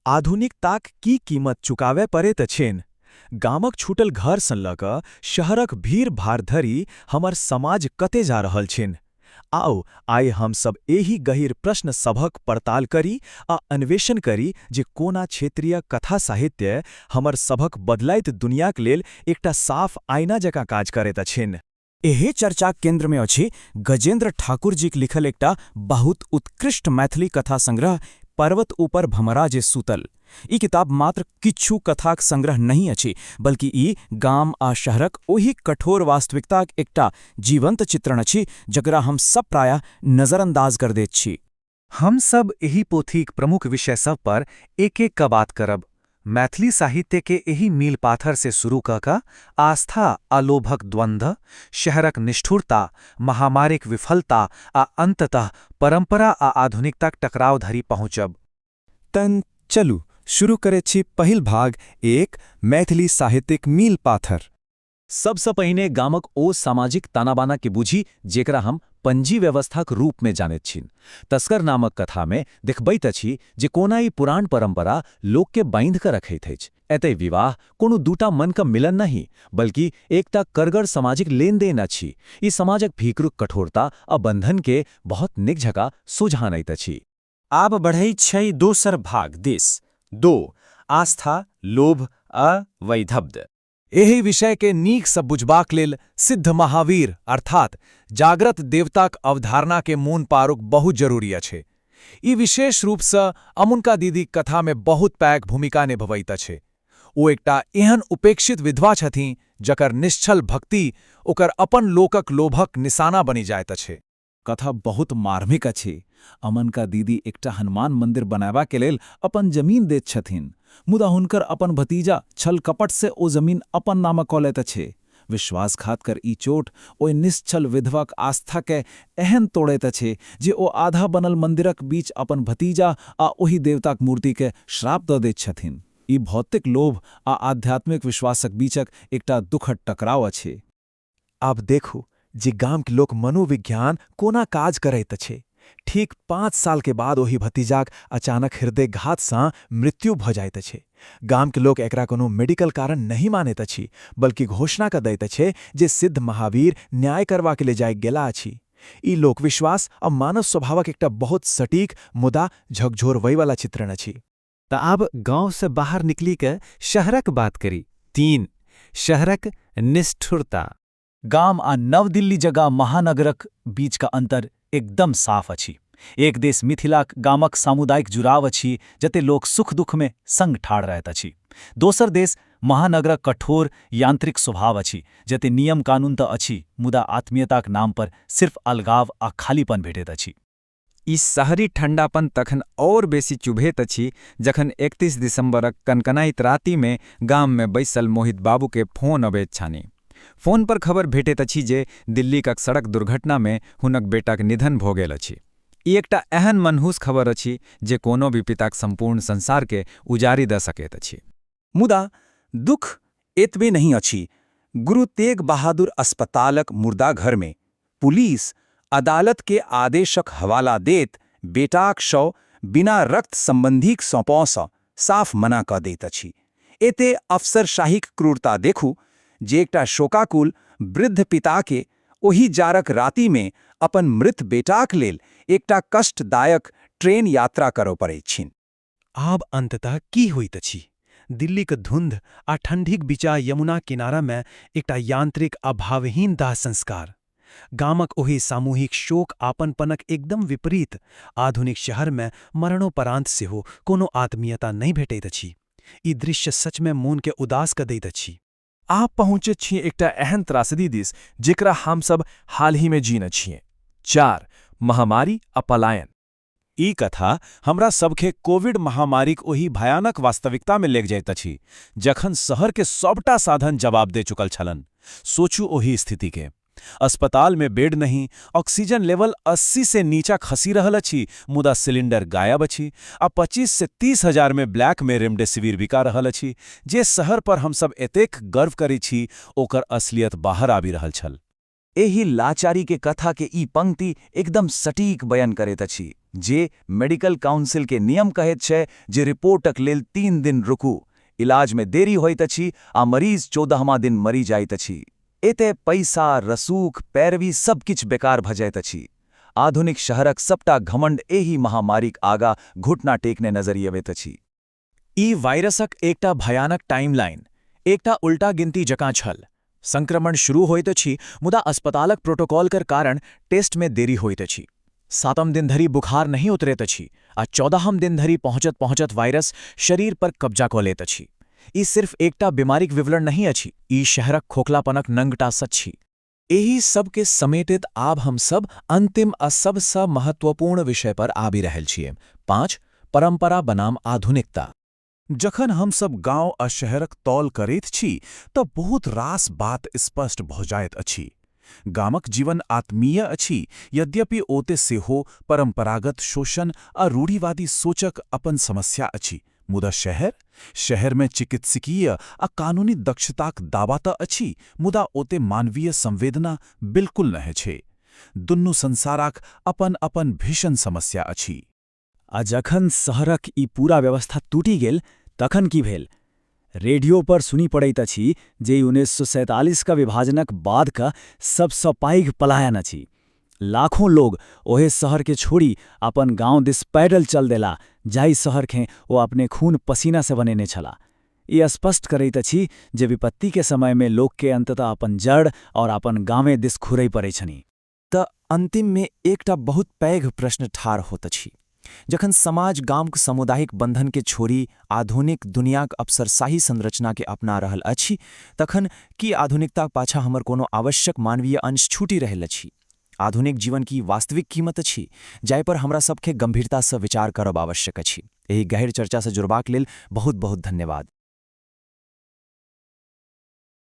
आधुनिकताक की कीमत चुकावे पड़ैत छेन। गामक छूटल घर सन लऽ कऽ शहरक भीड़ भाड़ धरि हमर समाज कते जा रहल छेन। आओ आइ हम सब एही गहीर प्रश्न सभक पड़ताल करी आ अन्वेषण करी जे कोना क्षेत्रीय कथा साहित्य हमर सभक बदलैत दुनियाक लेल एकटा साफ आईना जकाँ काज करैत छेन। एहे चर्चाक केंद्र में अछि गजेंद्र ठाकुर जीक लिखल एकटा बहुत उत्कृष्ट मैथिली कथा संग्रह पर्वत ऊपर भमरा जे सूतल। ई किताब मात्र किछु कथाक संग्रह नहीं अछि, बल्कि ई गाम आ शहरक ओही कठोर वास्तविकताक एकटा जीवंत चित्रण अछि जकरा हम सब प्रायः नजरअंदाज कर दैत छी। हम सब एही पोथीक प्रमुख विषय सब पर एक एक का बात करब। मैथिली साहित्य के एही मील पाथर से शुरू कऽ आस्था आ लोभक द्वंद्व, शहरक निष्ठुरता, महामारीक विफलता आ अंततः परंपरा आ आधुनिकताक टकराव धरि पहुँचब। तन चलू शुरू करे छी पहिल भाग एक मैथिली साहित्यिक मील पाथर। सबसँ पहिने गामक ओ सामाजिक तानाबाना के बुझी जेकरा हम पंजी व्यवस्थाक रूप में जानैत छी। तस्कर नामक कथा में देखबैत अछि जे कोना ई पुरान परंपरा लोक के बांधि कऽ रखैत अछि। एतय विवाह कोनो दूटा मन का मिलन नहीं, बल्कि एकटा करगर सामाजिक लेनदेन अछि। ई समाजक भीतरुक कठोरता आ बंधन के बहुत नीक जकाँ सुझानैत अछि। आब बढ़ै छै दोसर भाग दिस 2 आस्था, लोभ आ वैधव्य। एही विषय के नीक सँ बुझबाक लेल सिद्ध महावीर अर्थात जाग्रत देवताक अवधारणा के मोन पारुक बहुत जरूरी अछि। ई विशेष रूप सँ अमुनका दीदी कथा में बहुत पैघ भूमिका निभबैत अछि। ओ एकटा एहन उपेक्षित विधवा छथिन जकर निश्छल भक्ति ओकर अपन लोकक लोभक निशाना बनि जाइत अछि। कथा बहुत मार्मिक अछि। अमनका दीदी एकटा हनुमान मंदिर बनाबा के लेल अपन जमीन दैत छथिन, मुदा हुनकर अपन भतीजा छल कपट से ओ जमीन अपन नाम कऽ लैत अछि। विश्वासघात कर ई चोट ओहि निश्चल विधवाक आस्था के एहन तोड़ैत अछि जे ओ आधा बनल मंदिरक बीच अपन भतीजा आ ओहि देवताक मूर्ति के श्राप दऽ दैत छथिन। ई भौतिक लोभ आ आध्यात्मिक विश्वासक बीचक एकटा दुखद टकराव अछि। आब देखू जे गाम के लोक मनोविज्ञान कोना काज करैत अछि। ठीक 5 साल के बाद ओही भतीजाक अचानक हृदयघात सँ मृत्यु भऽ जाइत अछि। गाम के लोक एकरा कोनो मेडिकल कारण नहीं मानैत अछि, बल्कि घोषणा कऽ दैत अछि जे सिद्ध महावीर न्याय करबा के ले जाय गेला अछि। ई लोकविश्वास आ मानव स्वभावक एकटा बहुत सटीक मुदा झकझोरवैवाला चित्रण अछि। त आब गांव से बाहर निकली के शहरक बात करी। 3 शहरक निष्ठुरता। गाम आ नव दिल्ली जगह महानगरक बीच का अंतर एकदम साफ अछि। एक देश मिथिलाक गामक सामुदायिक जुड़ाव अछि जते लोक सुख दुख में संग ठाढ़ रहैत अछि। दोसर देश महानगरक कठोर यांत्रिक स्वभाव अछि जते नियम कानून तऽ अछि, मुदा आत्मीयताक नाम पर सिर्फ अलगाव आ खालीपन भेटैत अछि। ई शहरी ठंडापन तखन और बेसी चुभैत अछि जखन 31 दिसंबरक कनकनाइत राति में गाम में बैसल मोहित बाबू के फोन अबैत छनि। फोन पर खबर भेटैत अछि जे दिल्लीक सड़क दुर्घटना में हुनक बेटाक निधन भऽ गेल अछि। ई एकटा एहन मनहूस खबर अछि जे कोनो भी पिताक संपूर्ण संसार के उजारि दऽ सकैत अछि। मुदा दुख एतबे नहीं अछि। गुरु तेग बहादुर अस्पतालक मुर्दा घर में पुलिस अदालत के आदेशक हवाला देत बेटाक शव बिना रक्त संबंधीक सौंपौ सँ साफ मना कऽ दैत अछि। एते अफसरशाहीक क्रूरता देखू जे एकटा शोकाकुल वृद्ध पिता के ओही जाड़क राति में अपन मृत बेटाक लेल एकटा कष्टदायक ट्रेन यात्रा करऽ पड़ैत छनि। आब अंततः की होइत अछि? दिल्लीक धुंध आ ठंडीक बीचा यमुना किनारा में एकटा यांत्रिक अभावहीन दाह संस्कार। गामक ओही सामूहिक शोक आपनपनक एकदम विपरीत। आधुनिक शहर में मरणोपरांत सेहो कोनो आत्मीयता नहीं भेटैत अछि। ई दृश्य सच में मोन के उदास कऽ दैत अछि। आप पहुँचैत छी एकटा एहन त्रासदी दिस जेकरा हम सब हाल ही में जीने छियै। 4 महामारी आ पलायन। ई कथा हमरा सबके कोविड महामारीक ओही भयानक वास्तविकता में लेग जाइत अछि जखन शहर के सबटा साधन जवाब दे चुकल छलन। सोचू ओही स्थिति के। अस्पताल में बेड नहीं, ऑक्सीजन लेवल 80 से नीचा खसी रहल अछि, मुदा सिलेंडर गायब अछि आ 25 से 30 हजार में ब्लैक में रेमडेसिविर बिका रहल अछि। जे शहर पर हम सब एतेक गर्व करै छी ओकर असलियत बाहर आबि रहल छल। एही लाचारी के कथा के ई पंक्ति एकदम सटीक बयान करैत अछि। जे मेडिकल काउंसिल के नियम कहैत छै जे रिपोर्टक लेल 3 दिन रुकू, इलाज में देरी होइत अछि आ मरीज 14वां दिन मरी जाइत अछि। एते पैसा, रसूख, पैरवी सब किछ बेकार भ जाइत अछि। आधुनिक शहरक सबटा घमंड एही महामारीक आगा घुटना टेकने नजरि अबैत अछि। ई वायरसक एकटा भयानक टाइमलाइन, एकटा उल्टा गिनती जकाँ छल। संक्रमण शुरू होइत अछि मुदा अस्पतालक प्रोटोकॉलकर कारण टेस्ट में देरी होइत अछि। 7म दिन धरि बुखार नहीं उतरैत अछि आ 14म दिन धरि पहुँचत पहुँचत वायरस शरीर पर कब्जा कऽ लैत अछि। ई सिर्फ एकटा बीमारीक विवरण नहीं अछि, ई शहरक खोखलापनक नंगटा सच छी। एही सबके समेटित आब हम सब अंतिम आ सबसँ महत्वपूर्ण विषय पर आबि रहल छियै। 5 परंपरा बनाम आधुनिकता। जखन हमसब गांव आ शहरक तौल करैत छी तऽ बहुत रास बात स्पष्ट भऽ जाइत अछि। गामक जीवन आत्मीय अछि, यद्यपि ओते सेहो परंपरागत शोषण आ रूढ़िवादी सोचक अपन समस्या अछि। मुदा शहर में चिकित्सकीय आ कानूनी दक्षताक दावा तऽ अछि, मुदा ओते मानवीय संवेदना बिल्कुल नहि छै। दुनू संसारक अपन अपन भीषण समस्या अछि। आ जखन शहरक ई पूरा व्यवस्था टूटि गेल तखन की भेल? रेडियो पर सुनी पड़ैत अछि जे 1947 का विभाजनक बाद का सबसँ पैघ पलायन अछि। लाखों लोग ओहे शहर के छोड़ी अपन गांव दिस पैदल चल देला, जाहि शहर के ओ अपने खून पसीना से बनेने छला। ई स्पष्ट करैत अछि जे विपत्ति के समय में लोक के अंततः अपन जड़ और अपन गांवे दिस घुरय पड़ै छनि। तऽ अंतिम में एकटा बहुत पैघ प्रश्न ठाढ़ होत अछि। जखन समाज गामक सामुदायिक बंधन के छोड़ी आधुनिक दुनियाक अफसरशाही संरचना के अपना रहल अछि, तखन की आधुनिकताक पाछा हमर कोनो आवश्यक मानवीय अंश छूटि रहल अछि? आधुनिक जीवन की वास्तविक कीमत अछि, जाहि पर हमरा सबके गंभीरता से विचार करब आवश्यक अछि। एही गहर चर्चा से जुड़बाक लेल बहुत बहुत धन्यवाद।